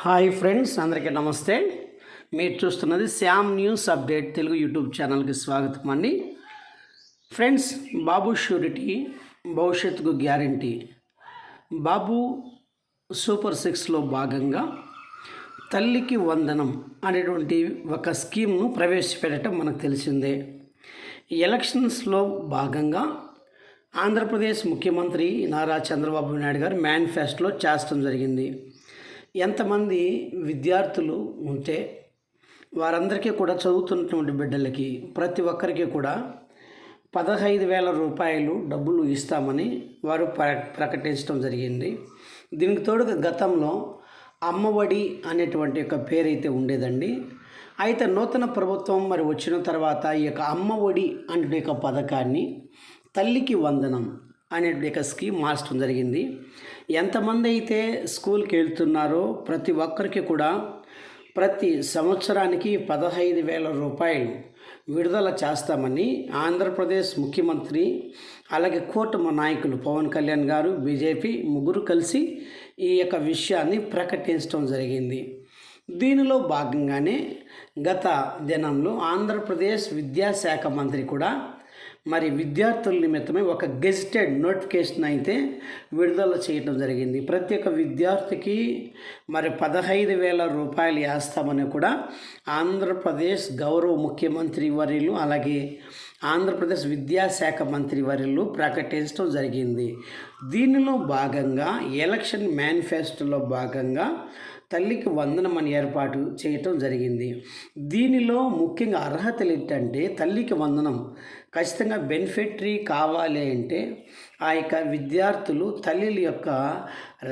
Hi friends, అందరికీ నమస్తే. మీరు చూస్తున్నది Shyam news update Telugu YouTube ఛానల్కి స్వాగతం అండి. ఫ్రెండ్స్, బాబు షూరిటీ భవిష్యత్తుకు గ్యారంటీ బాబు సూపర్ సిక్స్లో భాగంగా తల్లికి వందనం అనేటువంటి ఒక స్కీమ్ను ప్రవేశపెట్టడం మనకు తెలిసిందే. ఎలక్షన్స్లో భాగంగా ఆంధ్రప్రదేశ్ ముఖ్యమంత్రి నారా చంద్రబాబు నాయుడు గారు మేనిఫెస్టోలో చేర్చడం జరిగింది. ఎంతమంది విద్యార్థులు ఉంటే వారందరికీ కూడా చదువుతున్నటువంటి బిడ్డలకి ప్రతి ఒక్కరికి కూడా 15,000 రూపాయలు డబ్బులు ఇస్తామని వారు ప్రకటించడం జరిగింది. దీనికి తోడుగా గతంలో అమ్మఒడి అనేటువంటి ఒక పేరైతే ఉండేదండి. అయితే నూతన ప్రభుత్వం వచ్చిన తర్వాత ఈ యొక్క అమ్మఒడి అనే ఒక పథకాన్ని తల్లికి వందనం అనేటువంటి ఒక స్కీమ్ మార్చడం జరిగింది. ఎంతమంది అయితే స్కూల్కి వెళ్తున్నారో ప్రతి ఒక్కరికి కూడా ప్రతి సంవత్సరానికి 15,000 రూపాయలు విడుదల చేస్తామని ఆంధ్రప్రదేశ్ ముఖ్యమంత్రి అలాగే కూటమి నాయకులు పవన్ కళ్యాణ్ గారు, బీజేపీ ముగ్గురు కలిసి ఈ యొక్క విషయాన్ని ప్రకటించడం జరిగింది. దీనిలో భాగంగానే గత దినంలో ఆంధ్రప్రదేశ్ విద్యాశాఖ మంత్రి కూడా విద్యార్థుల నిమిత్తమే ఒక గెజిటెడ్ నోటిఫికేషన్ అయితే విడుదల చేయడం జరిగింది. ప్రతి ఒక్క విద్యార్థికి 15,000 రూపాయలు వేస్తామని కూడా ఆంధ్రప్రదేశ్ గౌరవ ముఖ్యమంత్రి వర్యులు అలాగే ఆంధ్రప్రదేశ్ విద్యాశాఖ మంత్రి వర్యులు ప్రకటించడం జరిగింది. దీనిలో భాగంగా ఎలక్షన్ మేనిఫెస్టోలో భాగంగా తల్లికి వందనం అని ఏర్పాటు చేయటం జరిగింది. దీనిలో ముఖ్యంగా అర్హతలు ఏంటంటే తల్లికి వందనం ఖచ్చితంగా బెనిఫిటరీ కావాలి అంటే ఆ యొక్క విద్యార్థులు తల్లిల యొక్క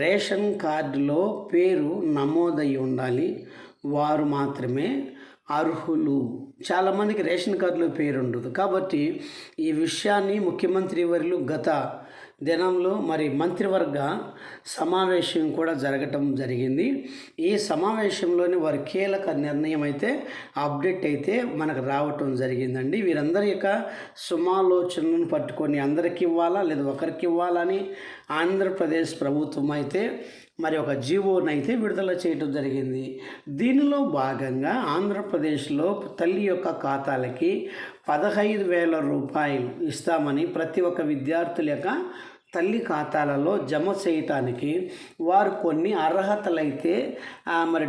రేషన్ కార్డులో పేరు నమోదై ఉండాలి. వారు మాత్రమే అర్హులు. చాలామందికి రేషన్ కార్డులో పేరు ఉండదు. కాబట్టి ఈ విషయాన్ని ముఖ్యమంత్రి వర్యులు గత దినంలో మంత్రివర్గ సమావేశం కూడా జరగటం జరిగింది. ఈ సమావేశంలోని వారి కీలక నిర్ణయం అయితే అప్డేట్ అయితే మనకు రావటం జరిగిందండి. వీరందరి యొక్క సమాలోచనలను పట్టుకొని అందరికి ఇవ్వాలా లేదా ఒకరికి ఇవ్వాలని ఆంధ్రప్రదేశ్ ప్రభుత్వం అయితే ఒక జీవోని అయితే విడుదల చేయడం జరిగింది. దీనిలో భాగంగా ఆంధ్రప్రదేశ్లో తల్లి యొక్క ఖాతాలకి 15,000 రూపాయలు ఇస్తామని ప్రతి ఒక్క విద్యార్థుల యొక్క తల్లి ఖాతాలలో జమ చేయటానికి వారు కొన్ని అర్హతలైతే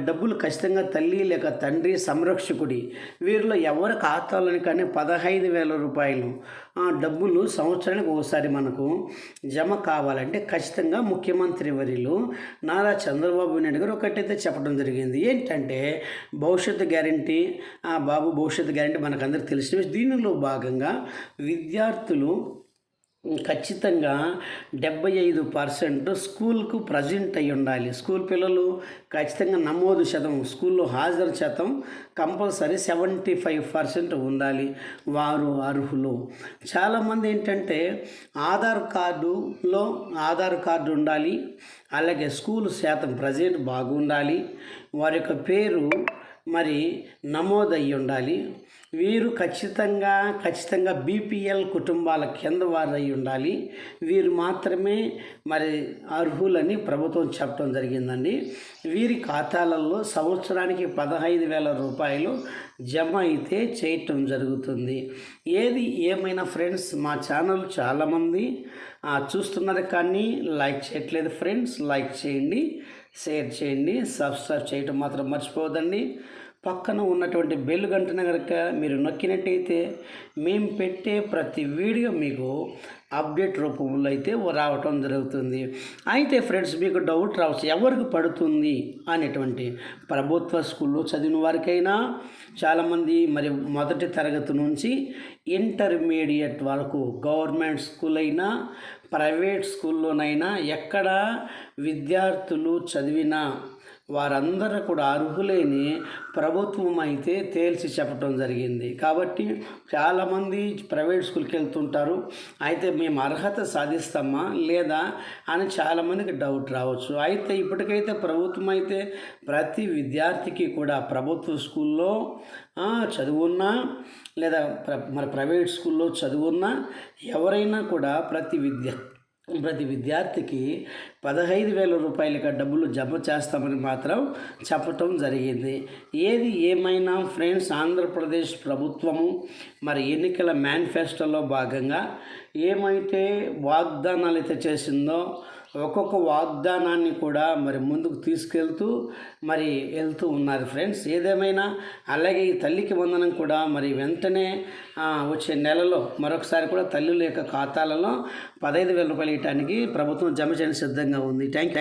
డబ్బులు ఖచ్చితంగా తల్లి లేక తండ్రి సంరక్షకుడి వీరిలో ఎవరి ఖాతాలోని కానీ 15,000 రూపాయలు డబ్బులు సంవత్సరానికి ఒకసారి మనకు జమ కావాలంటే ఖచ్చితంగా ముఖ్యమంత్రి వర్యులు నారా చంద్రబాబు నాయుడు గారు ఒకటైతే చెప్పడం జరిగింది. ఏంటంటే భవిష్యత్తు గ్యారంటీ, బాబు భవిష్యత్తు గ్యారంటీ మనకందరికి తెలిసిన. దీనిలో భాగంగా విద్యార్థులు ఖచ్చితంగా 75% స్కూల్కు ప్రజెంట్ అయి ఉండాలి. స్కూల్ పిల్లలు ఖచ్చితంగా నమోదు శాతం, స్కూల్లో హాజరు శాతం కంపల్సరీ 75% ఉండాలి. వారు అర్హులు. చాలామంది ఏంటంటే ఆధార్ కార్డు ఉండాలి, అలాగే స్కూల్ శాతం ప్రజెంట్ బాగుండాలి, వారి యొక్క పేరు నమోదయ్యి ఉండాలి. వీరు ఖచ్చితంగా బీపీఎల్ కుటుంబాల కింద వారు అయి ఉండాలి. వీరు మాత్రమే అర్హులని ప్రభుత్వం చెప్పడం జరిగిందండి. వీరి ఖాతాలలో సంవత్సరానికి 15,000 రూపాయలు జమ అయితే చేయటం జరుగుతుంది. ఏది ఏమైనా ఫ్రెండ్స్, మా ఛానల్ చాలామంది చూస్తున్నారు కానీ లైక్ చేయట్లేదు. ఫ్రెండ్స్, లైక్ చేయండి, షేర్ చేయండి, సబ్స్క్రైబ్ చేయటం మాత్రం మర్చిపోవద్దండి. పక్కన ఉన్నటువంటి బెల్ గంటను కనుక మీరు నొక్కినట్టయితే మేము పెట్టే ప్రతి వీడియో మీకు అప్డేట్ రూపంలో అయితే రావటం జరుగుతుంది. అయితే ఫ్రెండ్స్, మీకు డౌట్ రావచ్చు, ఎవరికి పడుతుంది అనేటువంటి ప్రభుత్వ స్కూల్లో చదివిన వారికైనా చాలామంది మొదటి తరగతి నుంచి ఇంటర్మీడియట్ వరకు గవర్నమెంట్ స్కూల్ అయినా ప్రైవేట్ స్కూల్లోనైనా ఎక్కడ విద్యార్థులు చదివినా వారందరూ కూడా అర్హులేని ప్రభుత్వం అయితే తేల్చి చెప్పడం జరిగింది. కాబట్టి చాలామంది ప్రైవేట్ స్కూల్కి వెళ్తుంటారు. అయితే మేము అర్హత సాధిస్తామా లేదా అని చాలామందికి డౌట్ రావచ్చు. అయితే ఇప్పటికైతే ప్రభుత్వం అయితే ప్రతి విద్యార్థికి కూడా ప్రభుత్వ స్కూల్లో చదువున్నా లేదా ప్రైవేట్ స్కూల్లో చదువున్నా ఎవరైనా కూడా ప్రతి ప్రతి విద్యార్థికి 15,000 రూపాయలుగా డబ్బులు జమ చేస్తామని మాత్రం చెప్పటం జరిగింది. ఏది ఏమైనా ఫ్రెండ్స్, ఆంధ్రప్రదేశ్ ప్రభుత్వము మరి ఎన్నికల మేనిఫెస్టోలో భాగంగా ఏమైతే వాగ్దానాలు అయితే చేసిందో ఒక్కొక్క వాగ్దానాన్ని కూడా మరి ముందుకు తీసుకెళ్తూ మరి వెళ్తూ ఉన్నారు ఫ్రెండ్స్. ఏదేమైనా అలాగే ఈ తల్లికి వందనం కూడా మరి వెంటనే వచ్చే నెలలో మరొకసారి కూడా తల్లుల యొక్క ఖాతాలలో 15,000 రూపాయలు ఇవ్వడానికి ప్రభుత్వం జమ చేయడానికి సిద్ధంగా ఉంది. థ్యాంక్